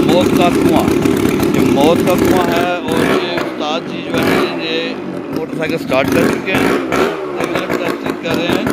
मौत का कुआं, ये मौत का कुआं है। और ये उस्ताद जी जो है ये मोटरसाइकिल स्टार्ट कर चुके हैं, टेस्टिंग कर रहे हैं।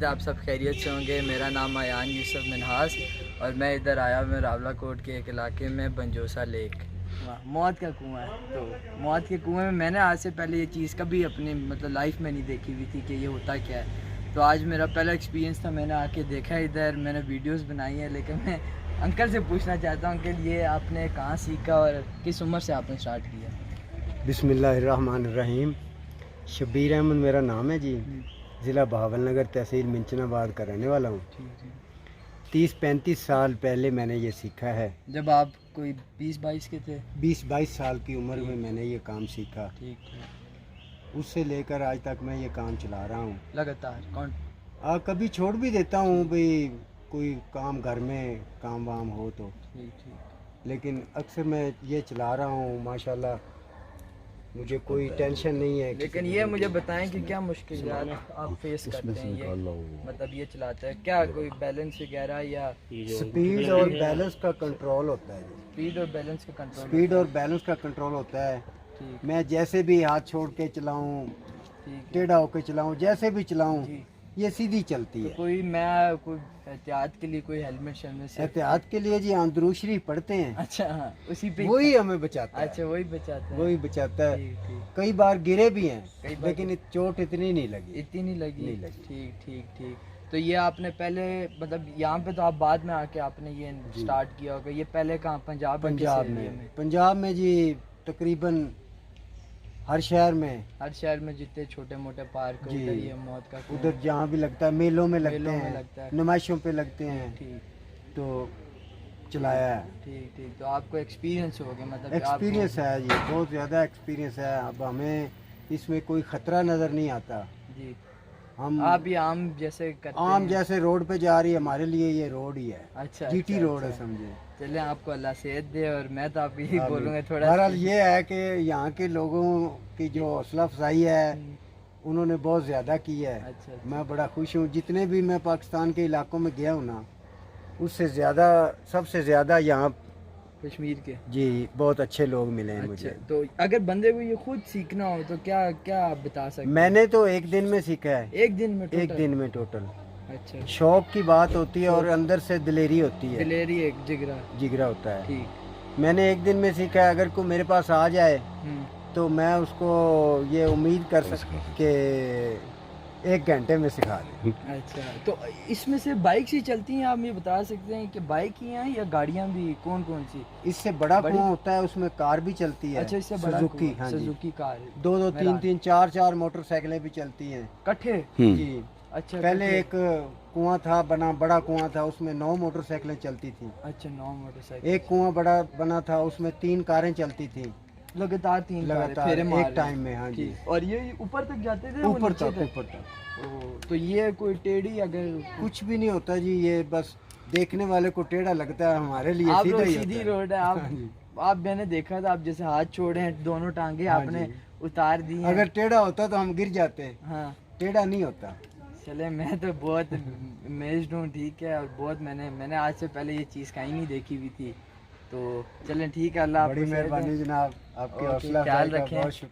आप सब खैरियत से होंगे। मेरा नाम अयान यूसुफ मिनहास और मैं इधर आया हूँ रावला कोट के एक इलाके में बंजोसा लेक। मौत का कुआं है। तो मौत के कुएं में मैंने आज से पहले ये चीज़ कभी अपनी मतलब लाइफ में नहीं देखी हुई थी कि ये होता क्या है। तो आज मेरा पहला एक्सपीरियंस था, मैंने आके देखा इधर, मैंने वीडियोस बनाई है। लेकिन मैं अंकल से पूछना चाहता हूँ कि ये आपने कहाँ सीखा और किस उम्र से आपने स्टार्ट किया? बिस्मिल्लाहिर्रहमानिर्रहीम। शब्बीर अहमद मेरा नाम है जी। ज़िला बहावलनगर, तहसील मिंचनाबाद का रहने वाला हूँ। 30-35 साल पहले मैंने ये सीखा है। जब आप कोई 20-22 के थे? 20-22 साल की उम्र में मैंने ये काम सीखा। ठीक। उससे लेकर आज तक मैं ये काम चला रहा हूँ लगातार? कौन? कभी छोड़ भी देता हूँ भाई, कोई काम घर में काम वाम हो तो। ठीक। लेकिन अक्सर मैं ये चला रहा हूँ माशाल्लाह, मुझे कोई टेंशन नहीं है। लेकिन ये मुझे बताएं कि क्या मुश्किलात आप फेस करते हैं ये, मतलब ये चलाते हैं क्या? कोई बैलेंस वगैरह या स्पीड और बैलेंस का कंट्रोल होता है? स्पीड और बैलेंस का कंट्रोल? स्पीड और बैलेंस का कंट्रोल होता है। मैं जैसे भी हाथ छोड़ के चलाऊं, टेढ़ा होकर चलाऊं, जैसे भी चलाऊं, ये सीधी चलती है। कोई एहतियात के लिए कोई हेलमेट शर्मेट से? एहतियात के लिए जी हम दुरूद शरीफ पढ़ते हैं। अच्छा, हाँ, उसी पे वही हमें बचाता है। अच्छा, वही बचाता है। वही बचाता है। कई बार गिरे भी हैं, लेकिन चोट इतनी नहीं लगी। नहीं लगी। ठीक। तो ये आपने पहले मतलब यहाँ पे तो आप बाद में आके आपने ये स्टार्ट किया होगा। ये पहले कहाँ? पंजाब में? पंजाब में जी तकरीबन हर शहर में जितने छोटे मोटे पार्क उधर ये मौत का कुआं, उधर जहाँ भी लगता है, मेलों में लगते हैं, लगता है, नुमाइशों पे लगते हैं। ठीक। तो चलाया है। ठीक ठीक, तो आपको एक्सपीरियंस हो गया, मतलब कि एक्सपीरियंस है जी, बहुत ज़्यादा एक्सपीरियंस है। अब हमें इसमें कोई ख़तरा नज़र नहीं आता। जी, हम आप ये आम जैसे करते आम हैं। जैसे रोड पे जा रही है, हमारे लिए ये रोड ही है, अच्छा जीटी अच्छा, रोड है अच्छा। समझे। चले आपको अल्लाह सेहत दे, और मैं तो आप यही आमीन। बोलूँगा थोड़ा बहरहाल ये है कि यहाँ के लोगों की जो हौसला अफजाई है उन्होंने बहुत ज़्यादा की है। अच्छा अच्छा, मैं बड़ा खुश हूँ, जितने भी मैं पाकिस्तान के इलाकों में गया हूँ ना, उससे ज़्यादा सबसे ज़्यादा यहाँ कश्मीर के। जी बहुत अच्छे लोग मिले हैं अच्छा, मुझे। तो अगर बंदे को ये खुद सीखना हो तो क्या क्या आप बता सकते हैं? मैंने तो एक दिन में सीखा है, एक दिन में एक total? दिन में टोटल। अच्छा, शौक की बात होती है और अंदर से दिलेरी होती है, दिलेरी एक जिगरा। जिगरा होता है। ठीक। मैंने एक दिन में सीखा है, अगर कोई मेरे पास आ जाए हम्म, तो मैं उसको ये उम्मीद कर सकता कि 1 घंटे में सिखा दें। अच्छा, तो इसमें से बाइक ही चलती हैं, आप ये बता सकते हैं कि बाइक ही हैं या गाड़ियाँ भी, कौन कौन सी? इससे बड़ा बड़ी- कुआं होता है, उसमें कार भी चलती है। अच्छा, इससे बड़ा सुजुकी, कुआं, हाँ जी। Suzuki car. 2-2, मेरा- 3-3, 4-4 मोटरसाइकिलें भी चलती हैं कट्ठे? जी। अच्छा, पहले कट्ठे। एक कुआं था बना, बड़ा कुआं था, उसमें 9 मोटरसाइकिलें चलती थी। अच्छा, 9 मोटरसाइकिल। एक कुआं बड़ा बना था, उसमें 3 कारें चलती थी लगातार 3 लगातार फेरे मार एक रहे टाइम हैं। में। हाँ जी, ठीक। और ये ऊपर तक जाते थे? वो ऊपर नीचे तक, ऊपर तक। ओ, तो ये कोई टेढ़ी अगर कुछ भी नहीं होता जी, ये बस देखने वाले को टेढ़ा लगता है, हमारे लिए आप सीधा लोग ही सीधी होता है। रोड है। हाँ जी। आप मैंने देखा था, आप जैसे हाथ छोड़े हैं, दोनों टांगे हाँ आपने जी। उतार दी हैं। अगर टेढ़ा होता तो हम गिर जाते, हाँ, टेढ़ा नहीं होता। चले, मैं तो बहुत अमेज्ड हूँ। ठीक है, और बहुत मैंने आज से पहले ये चीज़ कहीं नहीं देखी हुई थी। तो चलें, ठीक है, अल्लाह बड़ी आपको सेहत दे। मेहरबानी जनाब, आपके ओके, हौसला ख्याल अफजाई का रखें। बहुत शुक्रिया।